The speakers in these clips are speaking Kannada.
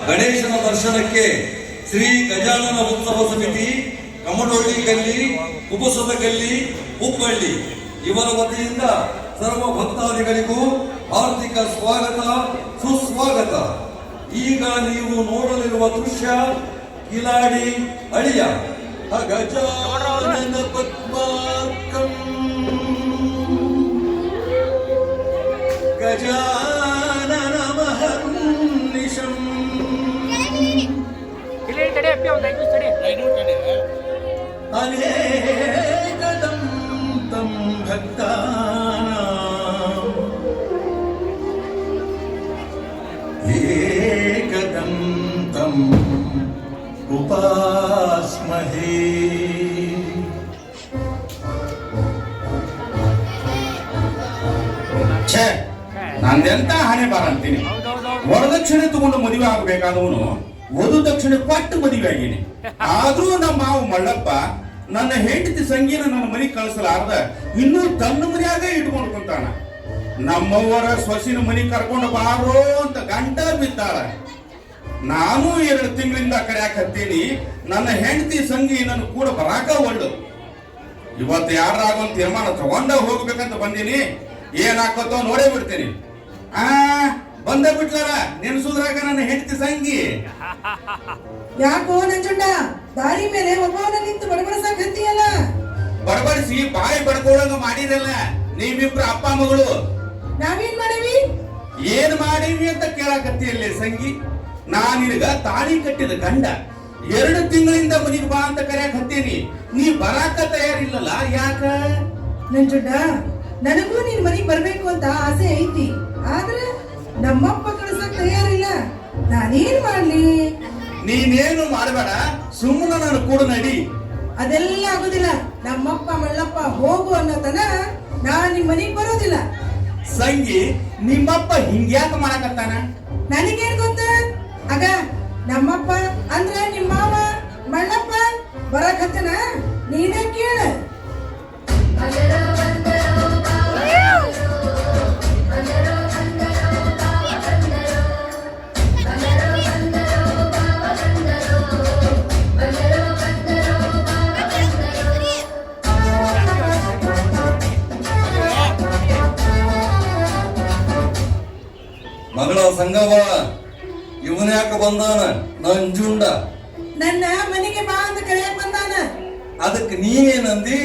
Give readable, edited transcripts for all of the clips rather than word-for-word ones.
ಗಣೇಶನ ದರ್ಶನಕ್ಕೆ ಶ್ರೀ ಗಜಾನನ ಉತ್ಸವ ಸಮಿತಿ ಕಮಡೊಳ್ಳಿ ಗಲ್ಲಿ ಕುಬಸದ ಗಲ್ಲಿ ಹುಬ್ಬಳ್ಳಿ ಇವರ ವತಿಯಿಂದ ಸರ್ವ ಭಕ್ತಾದಿಗಳಿಗೂ ಹಾರ್ದಿಕ ಸ್ವಾಗತ ಸುಸ್ವಾಗತ. ಈಗ ನೀವು ನೋಡಲಿರುವ ದೃಶ್ಯ ಕಿಲಾಡಿ ಅಳಿಯ ಗಜಾನನ ಪದ್ಮಾರ್ಕಂ ಗಜಾನನ ಮಹರ್ನಿಶಂ ಅನೇಕದಂ ತಂ ಭಕ್ತಾನಾಂ ಏಕದಂ ತಂ ಉಪಾಸ್ಮಹೇ. ನಂದೆಂತ ಹಣೆ ಬಾರ ಅಂತೀನಿ. ವರದಕ್ಷಿಣೆ ತಗೊಂಡು ಮದುವೆ ಆಗಬೇಕಾದವನು ವಧು ದಕ್ಷಿಣೆ ಕೊಟ್ಟು ಮದುವೆ ಆಗೀನಿ. ಆದ್ರೂ ನಮ್ಮ ಮಾವು ಮಳ್ಳಪ್ಪ ನನ್ನ ಹೆಂಡತಿ ಸಂಗೀನ ನನ್ನ ಮನೆ ಕಳಿಸಲಾರ್ದ ಇನ್ನೂ ತನ್ನ ಮನೆಯಾಗ ಇಟ್ಕೊಂಡು ಕುಂತಾನ. ನಮ್ಮವರ ಸೊಸಿನ ಮನೆ ಕರ್ಕೊಂಡು ಬಾರೋ ಅಂತ ಗಂಟ ಬಿದ್ದಾಳ. ನಾನು 2 ತಿಂಗಳಿಂದ ಕರೆಯಾಕ ಹತ್ತೀನಿ. ನನ್ನ ಹೆಂಡತಿ ಸಂಗಿ ನನ್ನ ಕೂಡ ಬರಾಕ ಒಳ್ಳು. ಇವತ್ತು ಯಾರಾಗೊಂದು ತೀರ್ಮಾನ ತಗೊಂಡ ಹೋಗ್ಬೇಕಂತ ಬಂದೀನಿ. ಏನಾಕತ್ತೋ ನೋಡೇ ಬಿಡ್ತೀನಿ. ಬಂದ ಬಿಟ್ಲಾರ ನೆನ್ಸುದ್ರಾಗ ನನ್ನ ಹೆಂಡತಿ ಸಂಗಿ. ಯಾಕೋ ನಂಜುಂಡ ದಾರಿ ಮೇಲೆ ಒಬ್ಬವನ ನಿಂತು ಬಡಬಡಿಸಕತ್ತೀಯಲ್ಲ? ಬಡಬಡಿಸಿ ಬಾಯಿ ಬಡ್ಕೊಳ್ಳಂಗ ಮಾಡಿರಲ್ಲ ನೀವಿಬ್ರು ಅಪ್ಪ ಮಗಳು. ನಾವೇನ್ ಮಾಡೀವಿ? ಏನ್ ಮಾಡೀವಿ ಅಂತ ಕೇಳಕತ್ತೀಯಲ್ಲಿ ಸಂಗಿ. ನಾನಿನಗ ತಾಳಿ ಕಟ್ಟಿದ ಗಂಡ 2 ತಿಂಗಳಿಂದ ಮನಿಗೆ ಬಾ ಅಂತ ಕರೆಯಕ್ ಹತ್ತೀನಿ. ನೀ ಬರಾಕ ತಯಾರಿಲ್ಲಲ್ಲ, ಯಾಕ? ನಂಜುಂಡ ನನಗೂ ನೀನ್ ಮನೆಗ್ ಬರ್ಬೇಕು ಅಂತ ಆಸೆ ಐತಿ. ಆದ್ರೆ ನಮ್ಮಪ್ಪ ಕಳ್ಸಕ್ ತಯಾರಿಲ್ಲ. ನಾನೇನ್ ಮಾಡ್ಲಿ? ನೀನೇನು ಮಾಡಬೇಡ, ಸುಮ್ಮನೆ ನಾನು ಕೂಡ ನಡಿ. ಅದೆಲ್ಲ ಆಗುದಿಲ್ಲ. ನಮ್ಮಪ್ಪ ಮಳ್ಳಪ್ಪ ಹೋಗು ಅನ್ನೋತನ ನಾನ್ ನಿಮ್ ಮನೆಗ್ ಬರೋದಿಲ್ಲ. ಸಂಗಿ, ನಿಮ್ಮಪ್ಪ ಹಿಂಗ್ಯಾಕ ಮಾಡಕತ್ತಾನ? ನನಗೇನ್ ಗೊತ್ತ? ಆಗ ನಮ್ಮಪ್ಪ ಅಂದ್ರ ನಿಮ್ಮ ಮಾವ ಮಳ್ಳಪ್ಪ ಬರಕತ್ತನ ನೀನೇ ಕೇಳ. ಮಗಳ ಸಂಗವ ಇವನ್ಯಾಕ ಬಂದಾನ? ನಂಜುಂಡ ನನ್ನ ಮನೆಗೆ ಬಾ ಅಂತ ಕರೆಯಕ್ ಬಂದಾನ. ಅದಕ್ಕೆ ನೀನೇನಂದಿ?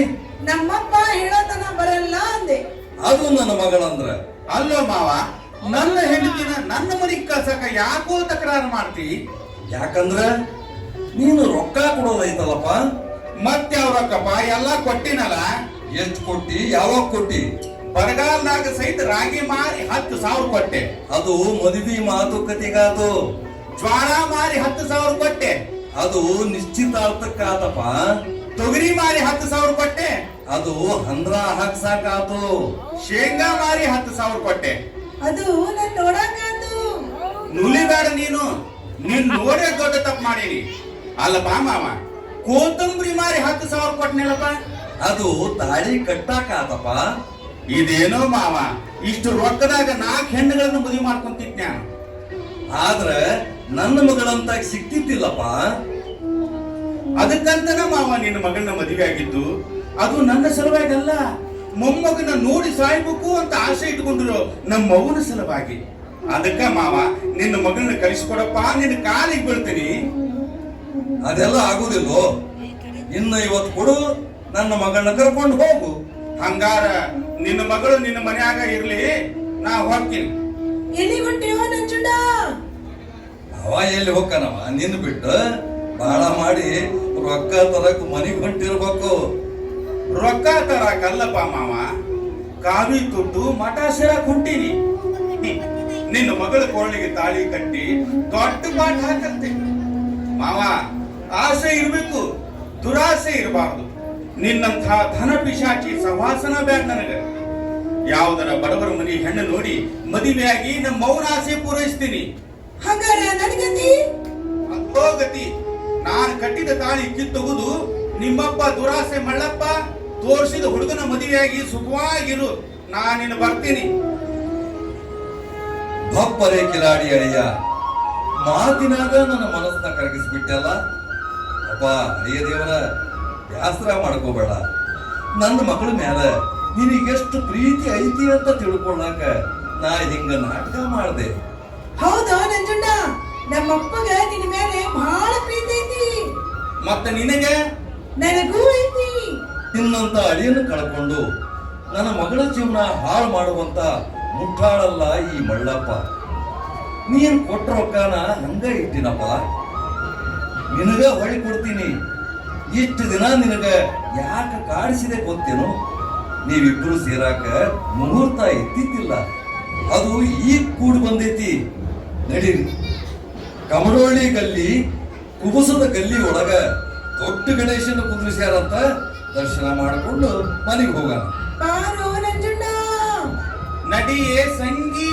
ನಮ್ಮಪ್ಪ ಹೇಳೋತನ ಬರಲ್ಲ ಅಂದೆ. ಅದು ನನ್ನ ಮಗಳಂದ್ರ. ಅಲ್ಲೋ ಮಾವ, ನನ್ನ ಹೆಂಡತಿನ ನನ್ನ ಮನೆಗೆ ಕಳ್ಸಕ ಯಾಕೋ ತಕರಾರು ಮಾಡ್ತಿ? ಯಾಕಂದ್ರ ನೀನು ರೊಕ್ಕ ಕೊಡೋದೈತಲ್ಲಪ್ಪ. ಮತ್ತೆ ಅವ್ರಕ್ಕಪ್ಪ ಎಲ್ಲ ಕೊಟ್ಟಿನಲ್ಲ. ಎಷ್ಟು ಕೊಟ್ಟಿ? ಯಾವಾಗ ಕೊಟ್ಟಿ? ಬರಗಾಲದಾಗ ಸಹಿತ ರಾಗಿ ಮಾರಿ 10,000 ಕೊಟ್ಟೆ. ಅದು ಮದುವೆ ಮಾತುಕತೆಗಾತು. ಜ್ವಾಳ ಮಾರಿ 10,000 ಕೊಟ್ಟೆ. ಅದು ನಿಶ್ಚಿತಾರ್ಥಕ್ಕಾತಪ್ಪ. ತೊಗರಿ ಮಾರಿ 10,000 ಕೊಟ್ಟೆ. ಅದು ಹಂದ್ರ ಹಾಕ್ಸಾಕಾತು. ಶೇಂಗಾ ಮಾರಿ 10,000 ಕೊಟ್ಟೆ. ಅದು ನನ್ ನೋಡಕಾತು. ನುಲಿಬೇಡ ನೀನು ನೋಡೇ ದೊಡ್ಡ ತಪ್ಪು ಮಾಡೀನಿ. ಅಲ್ಲಪ್ಪ ಮಾವ, ಕೋತಂಬರಿ ಮಾರಿ 10,000 ಕೊಟ್ಟನೆಲ್ಲಪ್ಪ. ಅದು ತಾಳಿ ಕಟ್ಟಾಕಾತಪ್ಪ. ಇದೇನೋ ಮಾವ, ಇಷ್ಟು ರೊಕ್ಕದಾಗ 4 ಹೆಣ್ಣುಗಳನ್ನು ಮದುವೆ ಮಾಡ್ಕೊಂತಿದ್ನ. ಆದ್ರ ನನ್ನ ಮಗಳಂತ ಸಿಕ್ತಿದ್ದಿಲ್ಲಪ್ಪ. ಅದಕ್ಕಂತನ ಮಾವ ನಿನ್ನ ಮಗಳನ್ನ ಮದುವೆ ಆಗಿದ್ದು. ಅದು ನನ್ನ ಸಲುವಾಗಿ ಅಲ್ಲ, ಮೊಮ್ಮಗನ ನೋಡಿ ಸಾಯ್ಬೇಕು ಅಂತ ಆಸೆ ಇಟ್ಕೊಂಡಿರೋ ನಮ್ಮ ಮಗುನ ಸಲುವಾಗಿ. ಅದಕ್ಕ ಮಾವ ನಿನ್ನ ಮಗಳನ್ನ ಕಳಿಸ್ಕೊಡಪ್ಪ, ನಿನ್ನ ಕಾಲಿಗೆ ಬೀಳ್ತೀನಿ. ಅದೆಲ್ಲ ಆಗುದಿಲ್ಲೋ. ಇನ್ನ ಇವತ್ತು ಕೊಡು, ನನ್ನ ಮಗಳನ್ನ ಕರ್ಕೊಂಡು ಹೋಗು. ಹಂಗಾರ ನಿನ್ನ ಮಗಳು ನಿನ್ನ ಮನ್ಯಾಗ ಇರ್ಲಿ, ನಾ ಹೋಗ್ತೀನಿ. ಎಲ್ಲಿ ಹೊಂಟಿಯೋ ನಂಜುಂಡ? ಅವ ಎಲ್ಲಿ ಹೋಗ್ಕನವ ನಿನ್ನ ಬಿಟ್ಟು? ಬಹಳ ಮಾಡಿ ರೊಕ್ಕ ತರಕ್ ಮನೆಗೆ ಹೊಂಟಿರ್ಬೇಕು. ರೊಕ್ಕ ತರಕಲ್ಲಪ್ಪ ಮಾವ, ಕಾವಿ ತುಟ್ಟು ಮಠ ಸೇರಕ್ ಹೊಂಟೀನಿ. ನಿನ್ನ ಮಗಳ ಕೋಳಿಗೆ ತಾಳಿ ಕಟ್ಟಿ ದೊಡ್ಡ ಪಾಠ ಹಾಕಂತೆ. ಮಾವ, ಆಸೆ ಇರ್ಬೇಕು, ದುರಾಸೆ ಇರಬಾರ್ದು. ನಿನ್ನಂಥ ಧನ ಪಿಶಾಚಿ ಸವಾಸನ ಬ್ಯಾಡ ನನಗ. ಯಾವುದರ ಬಡವರ ಮನೆ ಹೆಣ್ಣು ನೋಡಿ ಮದುವೆಯಾಗಿ ನಮ್ಮ ಮೌನ ಆಸೆ ಪೂರೈಸ್ತೀನಿ. ಹಂಗಾರ ನನಗತಿ ಅಂತೋ ಗತಿ. ನಾನು ಕಟ್ಟಿದ ತಾಳಿ ಕಿತ್ತೊಗುದು ನಿಮ್ಮಪ್ಪ ದುರಾಸೆ ಮಳ್ಳಪ್ಪ ತೋರಿಸಿದ ಹುಡುಗನ ಮದುವೆಯಾಗಿ ಸುಖವಾಗಿರು. ನಾನಿನ್ನು ಬರ್ತೀನಿ. ಭಪ್ಪರೆ ಕಿಲಾಡಿ ಅಳಿಯ, ಮಾತಿನಾಗ ನನ್ನ ಮನಸ್ಸನ್ನ ಕರಗಿಸ್ಬಿಟ್ಟಲ್ಲ. ಅಪ್ಪ ಅಯ್ಯ ದೇವರ ಬ್ಯಾಸರ ಮಾಡ್ಕೋಬೇಡ. ನನ್ನ ಮಗಳ ಮ್ಯಾಲ ನಿನಗೆಷ್ಟು ಪ್ರೀತಿ ಐತಿ ಅಂತ ತಿಳ್ಕೊಳ್ಳಾಕ ನಾ ಹಿಂಗ ನಾಟಕ ಮಾಡ್ದೆ. ಹೌದಾ ನಂಜುಂಡ, ನಮ್ಮಪ್ಪಗ ನಿನ್ನ ಮೇಲೆ ಬಹಳ ಪ್ರೀತಿ ಐತಿ. ಮತ್ತೆ ನಿನಗೆ? ನನಗೂ ಐತಿ. ನಿನ್ನಂತ ಅಳಿಯನ್ನು ಕಳ್ಕೊಂಡು ನನ್ನ ಮಗಳ ಜೀವನ ಹಾಳು ಮಾಡುವಂತ ಮುಟ್ಟಾಳಲ್ಲ ಈ ಮಳ್ಳಪ್ಪ. ನೀನ್ ಕೊಟ್ಟ ರೊಕ್ಕನ ಹಂಗ ಇಟ್ಟಿನಪ್ಪ, ನಿನಗ ಹೊಳಿ ಕೊಡ್ತೀನಿ. ಇಷ್ಟು ದಿನ ನಿನಗ ಯಾಕೆ ಕಾಡಿಸಿದೆ ಗೊತ್ತೇನು? ನೀವಿಬ್ರು ಸೇರಾಕ ಮುಹೂರ್ತ ಎತ್ತಿದ್ದಿಲ್ಲ, ಅದು ಈಗ ಕೂಡಿ ಬಂದೈತಿ. ನಡೀರಿ, ಕಮಡೋಳ್ಳಿ ಗಲ್ಲಿ ಕುಬಸದ ಗಲ್ಲಿ ಒಳಗ ದೊಡ್ಡ ಗಣೇಶನ ಕುಂದ್ರಿಸ್ಯಾರಂತ ದರ್ಶನ ಮಾಡಿಕೊಂಡು ಮನೆಗೆ ಹೋಗೋಣ. ಬಾರೋ ನಂಜುಂಡ. ನಡಿಯೇ ಸಂಗೀ.